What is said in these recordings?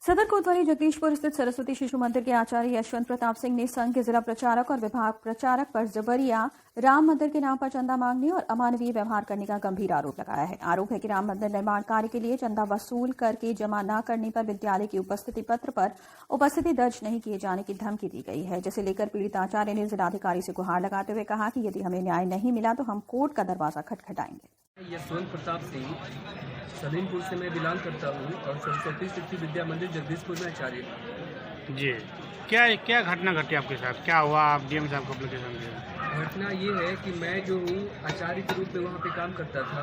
सदर कोतवाली जगदीशपुर स्थित सरस्वती शिशु मंदिर के आचार्य यशवंत प्रताप सिंह ने संघ के जिला प्रचारक और विभाग प्रचारक पर जबरिया राम मंदिर के नाम पर चंदा मांगने और अमानवीय व्यवहार करने का गंभीर आरोप लगाया है। आरोप है कि राम मंदिर निर्माण कार्य के लिए चंदा वसूल करके जमा न करने पर विद्यालय की उपस्थिति पत्र पर उपस्थिति दर्ज नहीं किए जाने की धमकी दी गई है, जिसे लेकर पीड़ित आचार्य ने जिलाधिकारी से गुहार लगाते हुए कहा कि यदि हमें न्याय नहीं मिला तो हम कोर्ट का दरवाजा खटखटाएंगे। यशवंत प्रताप सिंह सलीमपुर से मैं बिलोंग करता हूँ और सरस्वती शिशु विद्या मंदिर जगदीशपुर में आचार्य हूँ। जी, क्या घटना घटी आपके साथ? क्या हुआ? आप डीएम साहब को एप्लीकेशन दिया? घटना ये है कि मैं जो हूँ आचार्य के रूप में वहाँ पे काम करता था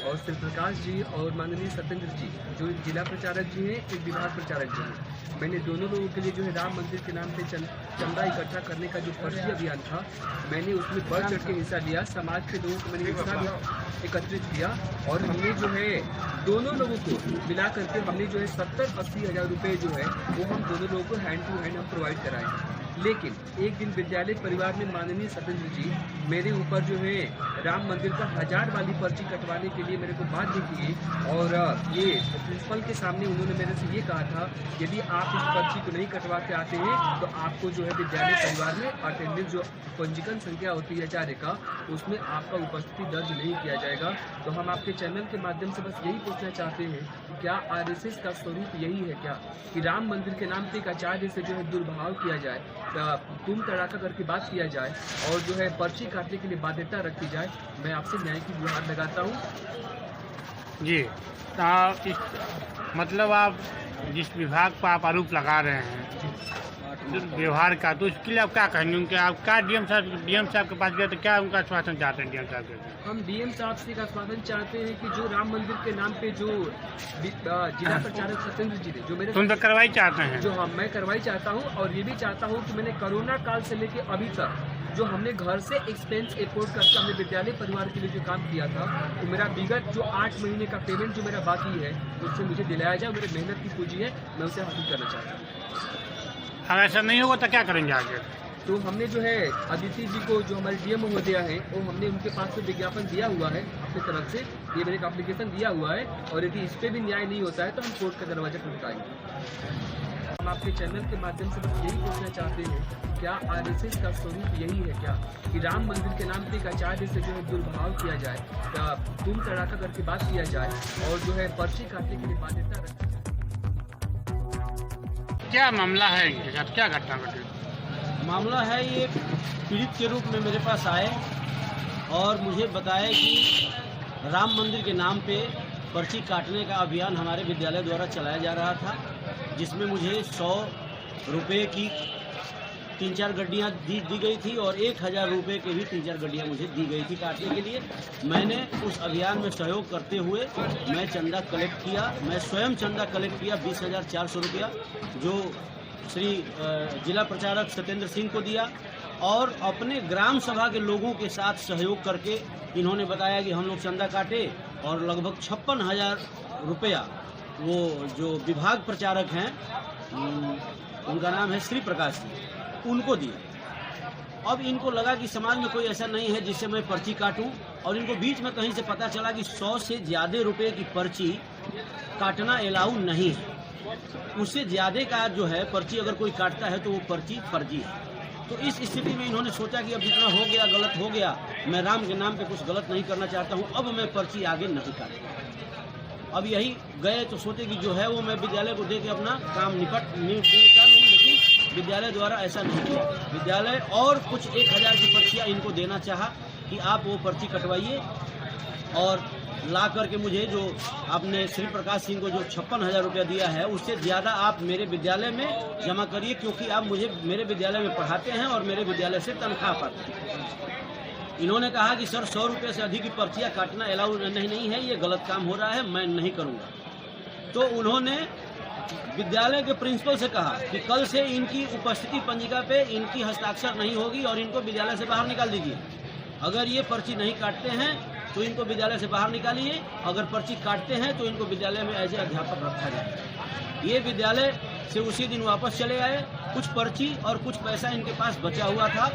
और श्री प्रकाश जी और माननीय सत्येंद्र जी जो जिला प्रचारक जी हैं, एक विभाग प्रचारक जी हैं, मैंने दोनों लोगों के लिए जो है राम मंदिर के नाम पे चंदा इकट्ठा करने का जो फर्जी अभियान था, मैंने उसमें बढ़ चढ़ के हिस्सा लिया। समाज के लोगों को मैंने हिस्सा एकत्रित किया और हमने जो है दोनों लोगों को मिला करके हमने जो है 70-80 हज़ार रुपये जो है वो हम दोनों लोगों को हैंड टू हैंड हम प्रोवाइड कराए। लेकिन एक दिन विद्यालय परिवार में माननीय सत्येंद्र जी मेरे ऊपर जो है राम मंदिर का 1000 वाली पर्ची कटवाने के लिए मेरे को बाध्य किए और ये प्रिंसिपल के सामने उन्होंने मेरे से ये कहा था, यदि आप इस पर्ची को नहीं कटवा के आते हैं तो आपको जो है विद्यालय परिवार में अटेंडेंस जो पंजीकरण संख्या होती है आचार्य का, उसमें आपका उपस्थिति दर्ज नहीं किया जाएगा। तो हम आपके चैनल के माध्यम से बस यही पूछना चाहते हैं, क्या आरएसएस का स्वरूप यही है क्या कि राम मंदिर के नाम पे एक आचार्य से जो है दुर्भाव किया जाए, तुम तड़ाका करके बात किया जाए और जो है पर्ची काटने के लिए बाध्यता रखी जाए? मैं आपसे न्याय की गुहार लगाता हूँ। जी, मतलब आप जिस विभाग पर आप आरोप लगा रहे हैं व्यवहार का, तो उसके लिए आप क्या कहेंगे? उनके आप क्या डीएम साहब के पास गए तो क्या उनका आश्वासन चाहते हैं डीएम साहब के? हम डीएम साहब से आश्वासन चाहते हैं कि जो राम मंदिर के नाम पे जो जिला प्रचारक सत्येंद्र जी ने जो मेरे तुम तो कार्रवाई चाहते हैं, जो हम मैं कार्रवाई चाहता हूं और ये भी चाहता हूं कि मैंने कोरोना काल से लेके अभी तक जो हमने घर से एक्सपेंस एफोर्ड करके हमने विद्यालय परिवार के लिए जो काम किया था, तो मेरा विगत जो 8 महीने का पेमेंट जो मेरा बाकी है उससे मुझे दिलाया जाए। मेरी मेहनत की पूंजी है, मैं उसे हासिल करना चाहता हूँ। अगर ऐसा नहीं होगा तो क्या करेंगे आगे? तो हमने जो है अदिति जी को जो हमारे डीएम महोदया है वो हमने उनके पास से विज्ञापन दिया हुआ है अपनी तरफ से, ये मेरे को एप्लीकेशन दिया हुआ है और यदि इस पर भी न्याय नहीं होता है तो हम कोर्ट का दरवाजा खटखटाएंगे। हम आपके चैनल के माध्यम से बस यही पूछना चाहते हैं, क्या आरएसएस का स्वरूप यही है क्या कि राम मंदिर के नाम पे एक आचार्य से जो है दुर्भाव किया जाए, तुम तड़ाका करके बात किया जाए और जो है पर्ची काटने के लिए बाध्यता रखी जाए? क्या मामला है इनके साथ? क्या घटना घटी? मामला है, ये पीड़ित के रूप में मेरे पास आए और मुझे बताया कि राम मंदिर के नाम पे पर्ची काटने का अभियान हमारे विद्यालय द्वारा चलाया जा रहा था, जिसमें मुझे 100 रुपये की 3-4 गड्डियाँ दी गई थी और 1000 रुपये के भी 3-4 गड्डियाँ मुझे दी गई थी काटने के लिए। मैंने उस अभियान में सहयोग करते हुए मैं चंदा कलेक्ट किया, मैं स्वयं चंदा कलेक्ट किया 20,400 रुपया, जो श्री जिला प्रचारक सत्येंद्र सिंह को दिया और अपने ग्राम सभा के लोगों के साथ सहयोग करके इन्होंने बताया कि हम लोग चंदा काटे और लगभग 56,000 रुपया वो जो विभाग प्रचारक हैं, उनका नाम है श्री प्रकाश जी, उनको दिया। अब इनको लगा कि समाज में कोई ऐसा नहीं है जिससे मैं पर्ची काटूं और इनको बीच में कहीं से पता चला कि 100 से ज़्यादा रुपए की पर्ची काटना अलाउ नहीं है। उससे ज़्यादा का जो है पर्ची अगर कोई काटता है तो वो पर्ची फर्जी है। तो इस स्थिति में इन्होंने सोचा कि अब जितना हो गया गलत हो गया, मैं राम के नाम पे कुछ गलत नहीं करना चाहता हूँ, अब मैं पर्ची आगे नहीं काटूँगा। अब यही गए तो सोचे कि जो है वो मैं विद्यालय को दे के अपना काम निपटा लूँ, लेकिन विद्यालय द्वारा ऐसा नहीं किया। विद्यालय और कुछ 1000 की पर्चियाँ इनको देना चाहा कि आप वो पर्ची कटवाइए और ला करके मुझे जो आपने श्री प्रकाश सिंह को जो 56,000 रुपया दिया है उससे ज़्यादा आप मेरे विद्यालय में जमा करिए, क्योंकि आप मुझे मेरे विद्यालय में पढ़ाते हैं और मेरे विद्यालय से तनख्वाह पाते हैं। इन्होंने कहा कि सर 100 रुपये से अधिक की पर्चियाँ काटना अलाउ नहीं है, ये गलत काम हो रहा है, मैं नहीं करूँगा। तो उन्होंने विद्यालय के प्रिंसिपल से कहा कि कल से इनकी उपस्थिति पंजिका पे इनकी हस्ताक्षर नहीं होगी और इनको विद्यालय से बाहर निकाल दीजिए। अगर ये पर्ची नहीं काटते हैं तो इनको विद्यालय से बाहर निकालिए, अगर पर्ची काटते हैं तो इनको विद्यालय में एज ए अध्यापक रखा जाए। ये विद्यालय से उसी दिन वापस चले आए, कुछ पर्ची और कुछ पैसा इनके पास बचा हुआ था।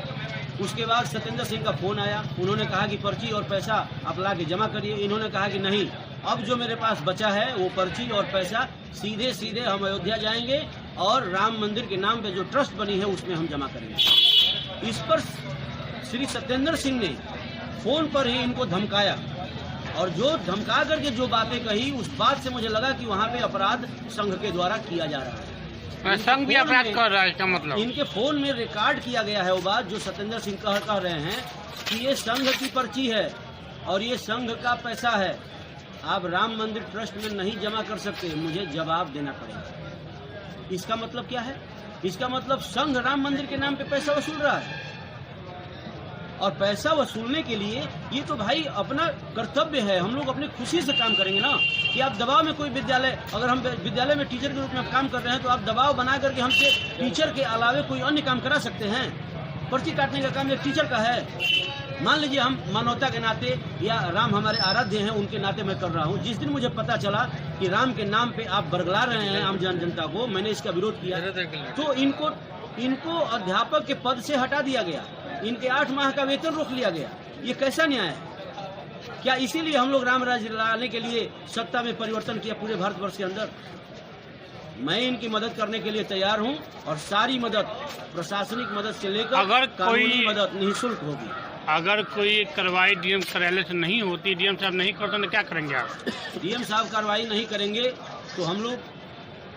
उसके बाद सत्येंद्र सिंह का फ़ोन आया, उन्होंने कहा कि पर्ची और पैसा आप ला के जमा करिए। इन्होंने कहा कि नहीं, अब जो मेरे पास बचा है वो पर्ची और पैसा सीधे सीधे हम अयोध्या जाएंगे और राम मंदिर के नाम पे जो ट्रस्ट बनी है उसमें हम जमा करेंगे। इस पर श्री सत्येंद्र सिंह ने फोन पर ही इनको धमकाया और जो धमका करके जो बातें कही उस बात से मुझे लगा कि वहाँ पे अपराध संघ के द्वारा किया जा रहा है। संघ भी अपराध कर रहा है, इसका मतलब इनके फोन में रिकॉर्ड किया गया है वो बात जो सत्येंद्र सिंह कह रहे हैं कि ये संघ की पर्ची है और ये संघ का पैसा है, आप राम मंदिर ट्रस्ट में नहीं जमा कर सकते, मुझे जवाब देना पड़ेगा। इसका मतलब क्या है? इसका मतलब संघ राम मंदिर के नाम पे पैसा वसूल रहा है और पैसा वसूलने के लिए ये तो भाई अपना कर्तव्य है। हम लोग अपनी खुशी से काम करेंगे ना कि आप दबाव में कोई विद्यालय, अगर हम विद्यालय में टीचर के रूप में काम कर रहे हैं तो आप दबाव बना करके हमसे टीचर के अलावे कोई अन्य काम करा सकते हैं। पर्ची काटने का काम एक टीचर का है। मान लीजिए हम मानवता के नाते या राम हमारे आराध्य हैं उनके नाते मैं कर रहा हूँ। जिस दिन मुझे पता चला कि राम के नाम पे आप बरगला रहे हैं आम जनता को, मैंने इसका विरोध किया तो इनको अध्यापक के पद से हटा दिया गया, इनके 8 माह का वेतन रोक लिया गया। ये कैसा न्याय है? क्या इसीलिए हम लोग राम राज्य लाने के लिए सत्ता में परिवर्तन किया पूरे भारतवर्ष के अंदर? मैं इनकी मदद करने के लिए तैयार हूं और सारी मदद प्रशासनिक मदद से लेकर अगर कानूनी मदद निःशुल्क होगी। अगर कोई कार्रवाई डीएम कार्यालय से नहीं होती, डीएम साहब नहीं करते तो क्या करेंगे आप? डीएम साहब कार्रवाई नहीं करेंगे तो हम लोग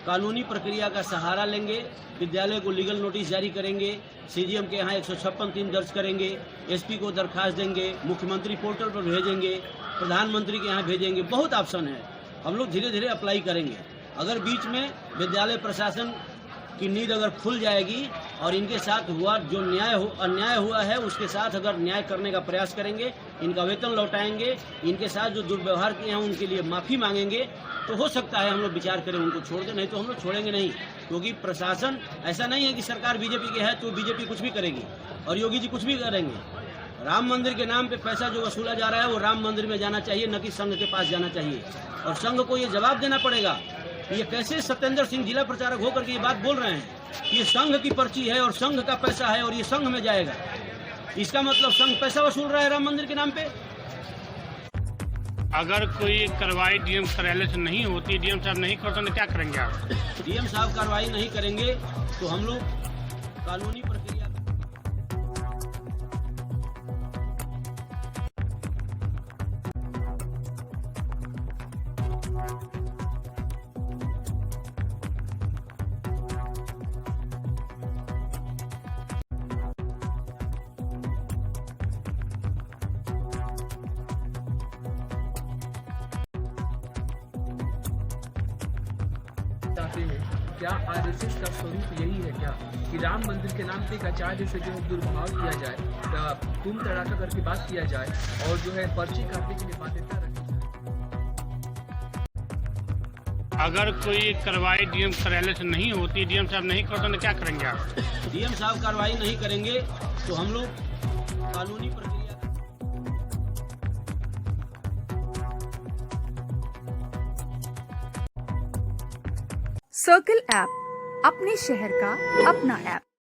कानूनी प्रक्रिया का सहारा लेंगे, विद्यालय को लीगल नोटिस जारी करेंगे, सीजीएम के यहाँ 156(3) दर्ज करेंगे, एसपी को दरखास्त देंगे, मुख्यमंत्री पोर्टल पर भेजेंगे, प्रधानमंत्री के यहाँ भेजेंगे। बहुत ऑप्शन है, हम लोग धीरे धीरे अप्लाई करेंगे। अगर बीच में विद्यालय प्रशासन की नींद अगर खुल जाएगी और इनके साथ हुआ जो अन्याय हुआ है उसके साथ अगर न्याय करने का प्रयास करेंगे, इनका वेतन लौटाएंगे, इनके साथ जो दुर्व्यवहार किए हैं उनके लिए माफ़ी मांगेंगे तो हो सकता है हम लोग विचार करें उनको छोड़ दें, नहीं तो हम लोग छोड़ेंगे नहीं। क्योंकि प्रशासन ऐसा नहीं है कि सरकार बीजेपी की है तो बीजेपी कुछ भी करेगी और योगी जी कुछ भी करेंगे। राम मंदिर के नाम पे पैसा जो वसूला जा रहा है वो राम मंदिर में जाना चाहिए, न कि संघ के पास जाना चाहिए। और संघ को ये जवाब देना पड़ेगा ये कैसे सत्येंद्र सिंह जिला प्रचारक होकर के ये बात बोल रहे हैं कि ये संघ की पर्ची है और संघ का पैसा है और ये संघ में जाएगा। इसका मतलब संघ पैसा वसूल रहा है राम मंदिर के नाम पे। अगर कोई कार्रवाई डीएम कार्यालय से नहीं होती, डीएम साहब नहीं करते तो क्या करेंगे आप? डीएम साहब कार्रवाई नहीं करेंगे तो हम लोग कानूनी प्रक्रिया चाहते हैं। क्या आरएसएस का स्वरूप यही है क्या कि राम मंदिर के नाम पे एक आचार्य से जो है दुर्भाव किया जाए, तुम तड़ाका करके बात किया जाए और जो है पर्ची काटने के लिए बाध्यता रखी जाए? अगर कोई कार्रवाई डीएम कार्यालय से नहीं होती, डीएम साहब नहीं करते तो क्या करेंगे आप? डीएम साहब कार्रवाई नहीं करेंगे तो हम लोग कानूनी प्रक्रिया सर्कल ऐप, अपने शहर का अपना ऐप।